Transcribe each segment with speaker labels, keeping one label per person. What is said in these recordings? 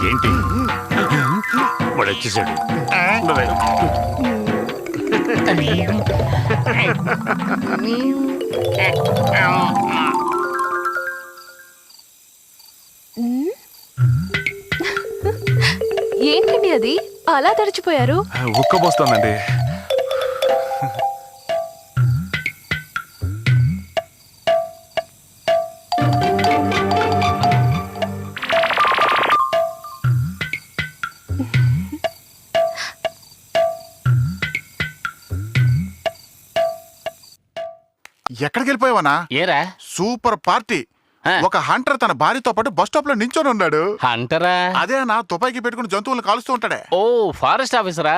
Speaker 1: ఏంటి వాడు వచ్చేసాడు.
Speaker 2: ఏంటండి అది అలా తడిచిపోయారు?
Speaker 3: ఉక్కబోస్తోందండి.
Speaker 4: ఎక్కడికి వెళ్ళిపోయావనా?
Speaker 1: ఏరా
Speaker 4: సూపర్ పార్టీ. ఒక హంటర్ తన భార్యతో పాటు బస్ స్టాప్ లో నించొని ఉన్నాడు.
Speaker 1: హంటరా?
Speaker 4: అదే అన్న, తుపాకీ పెట్టుకుని జంతువులను కాలుస్తూ ఉంటాడే.
Speaker 1: ఓ ఫారెస్ట్ ఆఫీసరా?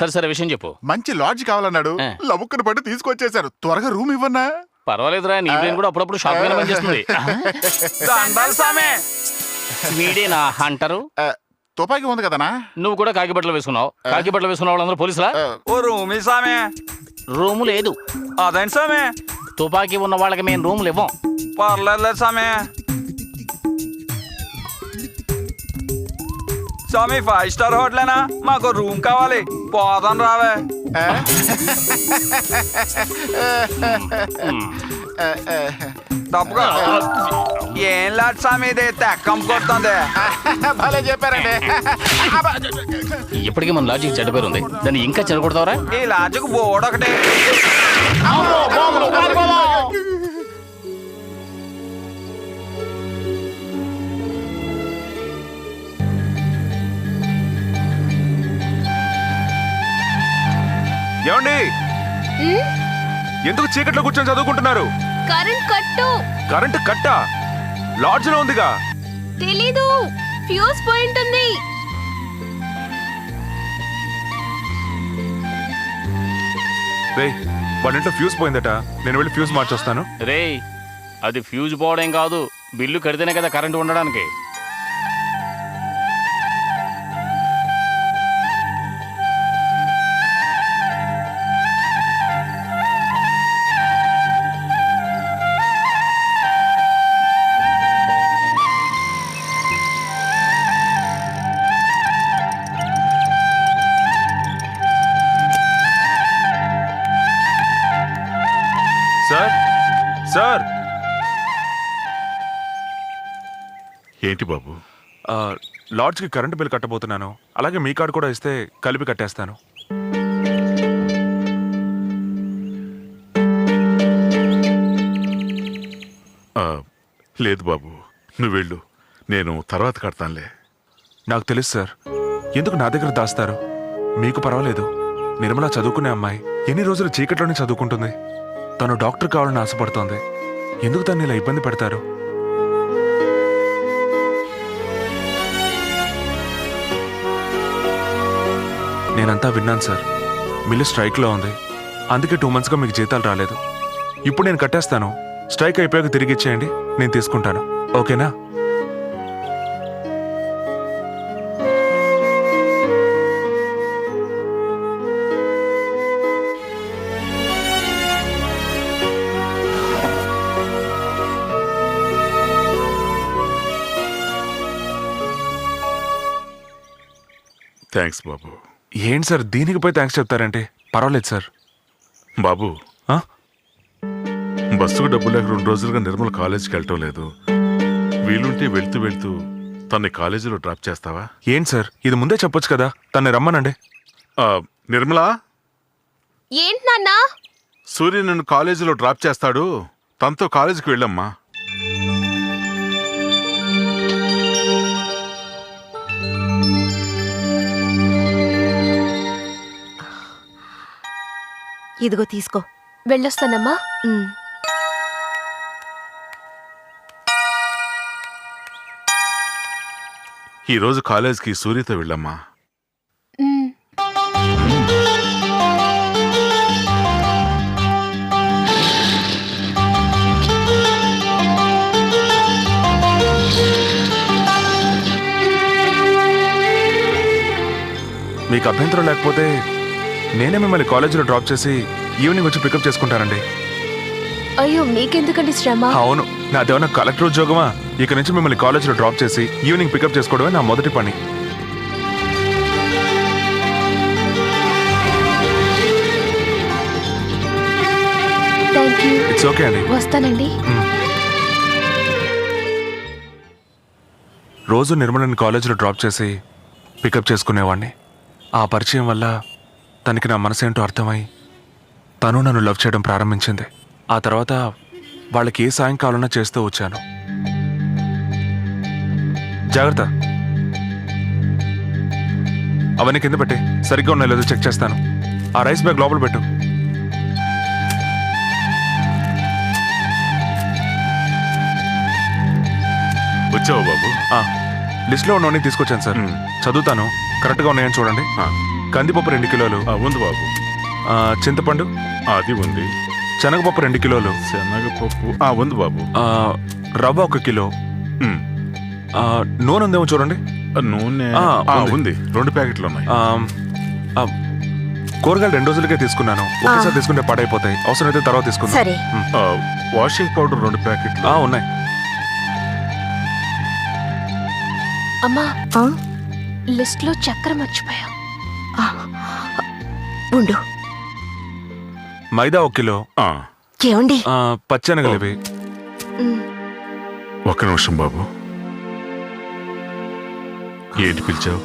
Speaker 1: సరే సరే విషయం చెప్పు.
Speaker 4: మంచి లాడ్జ్ కావాలన్నాడు. లబుక్కుని పట్టి తీసుకొచ్చేశారు. త్వరగా రూమ్ ఇవ్వన్నా?
Speaker 1: పర్వాలేదురా, నీ బ్రెయిన్ కూడా అప్పుడప్పుడు షాక్ గానే పనిచేస్తుంది. వీడేనా హంటరు?
Speaker 4: తుపాకీ ఉంది కదనా?
Speaker 1: నువ్వు కూడా కాకి బట్టలు వేసుకున్నావు. కాకి బట్టలు వేసుకున్న వాళ్ళందరూ పోలీసులా?
Speaker 5: ఓ రూమ్ సామే.
Speaker 1: రూము లేదు.
Speaker 5: అదేంటి సామే?
Speaker 1: తుపాకీ ఉన్న వాళ్ళకి మేము రూములు ఇవ్వం.
Speaker 5: పర్లేదు సామే. స్వామి 5 స్టార్ హోటలేనా? మాకు రూమ్ కావాలి. పోదాం రావే. తప్పుగా ఏం లాట్ స్వామి, ఇది తెక్కం కొడుతుంది.
Speaker 4: భలే చెప్పారండి.
Speaker 1: ఇప్పటికీ మన లాజిక్ చెడ్డ పేరు ఉంది, దాన్ని ఇంకా చెడగొడతావరా?
Speaker 5: ఈ లాజిక్ బోర్డు ఒకటి.
Speaker 3: ఏమండి, ఎందుకు చీకట్లో కూర్చొని చదువుకుంటున్నారు?
Speaker 2: కరెంట్ కట్టు.
Speaker 3: కరెంటు కట్టా? లాడ్జ్ లో ఉందిగా.
Speaker 2: తెలీదు, ఫ్యూజ్ పోయింటుంది.
Speaker 3: రేయ్, వాడింట్లో ఫ్యూజ్ పోయిందట. నేను వెళ్ళి ఫ్యూజ్ మార్చొస్తాను.
Speaker 1: రేయ్, అది ఫ్యూజ్ పోవడం కాదు, బిల్లు కడితేనే కదా కరెంటు ఉండడానికి.
Speaker 3: Sir, sir.
Speaker 6: ఏంటి బాబు?
Speaker 3: లాడ్జ్కి కరెంటు బిల్ కట్టబోతున్నాను. అలాగే మీ కార్డు కూడా ఇస్తే కలిపి కట్టేస్తాను.
Speaker 6: లేదు బాబు, నువ్వు వెళ్ళు, నేను తర్వాత కడతానులే.
Speaker 3: నాకు తెలుసు సార్, ఎందుకు నా దగ్గర దాస్తారు? మీకు పర్వాలేదు. నిర్మల చదువుకునే అమ్మాయి, ఎన్ని రోజులు చీకట్లోనే చదువుకుంటుంది. తను డాక్టర్ కావాలని ఆశపడుతోంది. ఎందుకు తను ఇలా ఇబ్బంది పెడతారు? నేనంతా విన్నాను సార్. మిల్లు స్ట్రైక్లో ఉంది, అందుకే 2 monthsగా మీకు జీతాలు రాలేదు. ఇప్పుడు నేను కట్టేస్తాను. స్ట్రైక్ అయిపోయాక తిరిగి ఇచ్చేయండి, నేను తీసుకుంటాను. ఓకేనా?
Speaker 6: థ్యాంక్స్ బాబు.
Speaker 3: ఏంటి సార్ దీనికి పోయి థ్యాంక్స్ చెప్తారంటే? పర్వాలేదు సార్.
Speaker 6: బాబు, బస్సుకు డబ్బు లేక 2 రోజులుగా నిర్మల కాలేజీకి వెళ్ళటం లేదు. వీలుంటే వెళ్తూ వెళ్తూ తన్ని కాలేజీలో డ్రాప్ చేస్తావా?
Speaker 3: ఏంటి సార్, ఇది ముందే చెప్పొచ్చు కదా. తన్ని రమ్మనండి.
Speaker 6: నిర్మల,
Speaker 2: ఏంటి నాన్న?
Speaker 6: సూర్య నన్ను కాలేజీలో డ్రాప్ చేస్తాడు, తనతో కాలేజీకి వెళ్ళమ్మా.
Speaker 2: ఇదిగో తీసుకో. వెళ్ళొస్తానమ్మా.
Speaker 6: ఈరోజు కాలేజీకి సూర్యతో వెళ్ళమ్మా.
Speaker 3: మీకు అభ్యంతరం లేకపోతే నేనే మిమ్మల్ని కాలేజీలో డ్రాప్ చేసి ఈవినింగ్ వచ్చి పికప్ చేసుకుంటానండి.
Speaker 2: అయ్యో మీకెందుకండి శ్రమ?
Speaker 3: అవును, నాదేమన్నా కలెక్టర్ ఉద్యోగమా? ఇక నుంచి మిమ్మల్ని కాలేజీలో డ్రాప్ చేసి ఈవినింగ్ పికప్ చేసుకోవడమే నా మొదటి పని.
Speaker 2: Thank you.
Speaker 3: ఇట్స్ ఓకే అండి.
Speaker 2: వస్తానండి.
Speaker 3: రోజు నిర్మలని కాలేజీలో డ్రాప్ చేసి పికప్ చేసుకునేవాడిని. ఆ పరిచయం వల్ల తనకి నా మనసేంటో అర్థమై తను నన్ను లవ్ చేయడం ప్రారంభించింది. ఆ తర్వాత వాళ్ళకి ఏ సాయం కావాలన్నా చేస్తూ వచ్చాను. జాగ్రత్త, అవన్నీ కింద పెట్టి సరిగ్గా ఉన్నాయో లేదో చెక్ చేస్తాను. ఆ రైస్ బ్యాగ్ లోపల పెట్టు.
Speaker 6: వచ్చావా బాబు?
Speaker 3: లిస్ట్లో ఉన్నవన్నీ తీసుకొచ్చాను సార్. చదువుతాను, కరెక్ట్గా ఉన్నాయని చూడండి. కందిపప్పు 2 కిలోలు.
Speaker 6: ఉంది బాబు.
Speaker 3: చింతపండు
Speaker 6: అది ఉంది.
Speaker 3: శనగపప్పు 2 కిలోలు.
Speaker 6: శనగపప్పు ఉంది బాబు.
Speaker 3: రవ్వ 1 కిలో.
Speaker 6: ఉమ్.
Speaker 3: నూనె ఉందేమో చూడండి.
Speaker 6: నూనె
Speaker 3: ఉంది.
Speaker 6: ఉంది. 2 ప్యాకెట్లు ఉన్నాయి.
Speaker 3: కూరగాయలు 2 రోజులకే తీసుకున్నాను. ఒకేసారి తీసుకుంటే పాడైపోతాయి. అవసరమైతే తర్వాత తీసుకుందాం.
Speaker 2: సరే.
Speaker 6: వాషింగ్ పౌడర్ 2 ప్యాకెట్లు.
Speaker 3: ఉన్నాయి.
Speaker 2: అమ్మా, లిస్ట్ లో చక్కెర మర్చిపోయాం.
Speaker 7: ఉండు.
Speaker 3: మైదా 1 కిలో.
Speaker 7: ఏమండి?
Speaker 3: పచ్చెనగలు ఇవి.
Speaker 6: ఒక్క నిమిషం బాబు. ఏంటి పిలిచావు?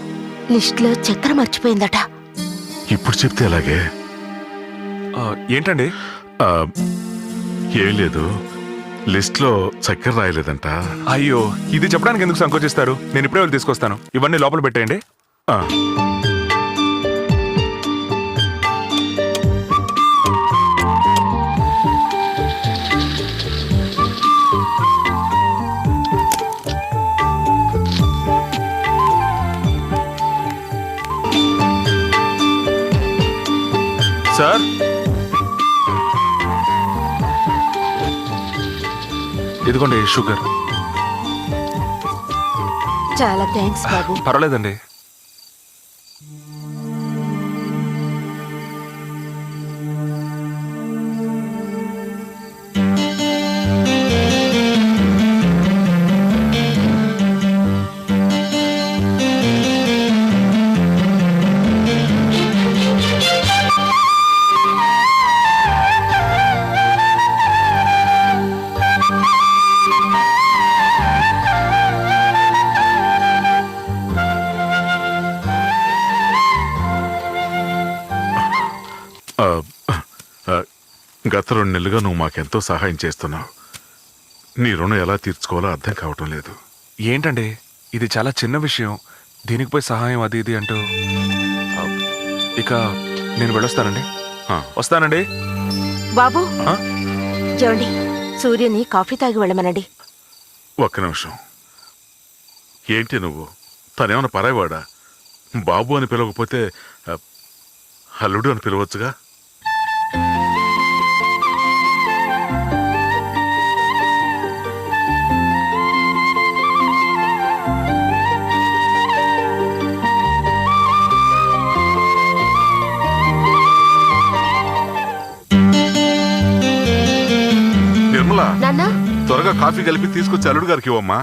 Speaker 7: లిస్ట్ లో చక్కెర మర్చిపోయిందట.
Speaker 6: ఇప్పుడు చెప్తే ఎలాగే?
Speaker 3: ఏంటండి?
Speaker 6: ఏం లేదు, లిస్ట్ లో చక్కెర రాయలేదంట.
Speaker 3: అయ్యో, ఇది చెప్పడానికి ఎందుకు సంకోచిస్తారు? నేను ఇప్పుడే వెళ్ళి తీసుకొస్తాను. ఇవన్నీ లోపల పెట్టేయండి. సార్, ఇదిగోండి షుగర్.
Speaker 7: చాలా థ్యాంక్స్ బాబు.
Speaker 3: పర్వాలేదండి.
Speaker 6: గత 2 నెలలుగా నువ్వు మాకెంతో సహాయం చేస్తున్నావు. నీ రుణం ఎలా తీర్చుకోవాలో అర్థం కావటం లేదు.
Speaker 3: ఏంటండి, ఇది చాలా చిన్న విషయం. దీనికి పోయి సహాయం అది ఇది అంటూ. ఇక నేను వెళ్ళొస్తానండి. వస్తానండి.
Speaker 7: బాబు, ఏమండి? సూర్యని కాఫీ తాగి వెళ్ళమనండి.
Speaker 6: ఒక్క నిమిషం. ఏంటి నువ్వు? తనేమన్నా పరాయివాడా? బాబు అని పిలవకపోతే అల్లుడు అని పిలవచ్చుగా. నిర్మలా,
Speaker 2: నాన్నా,
Speaker 6: త్వరగా కాఫీ కలిపి తీసుకొచ్చి అల్లుడు గారికి ఇవ్వమ్మా.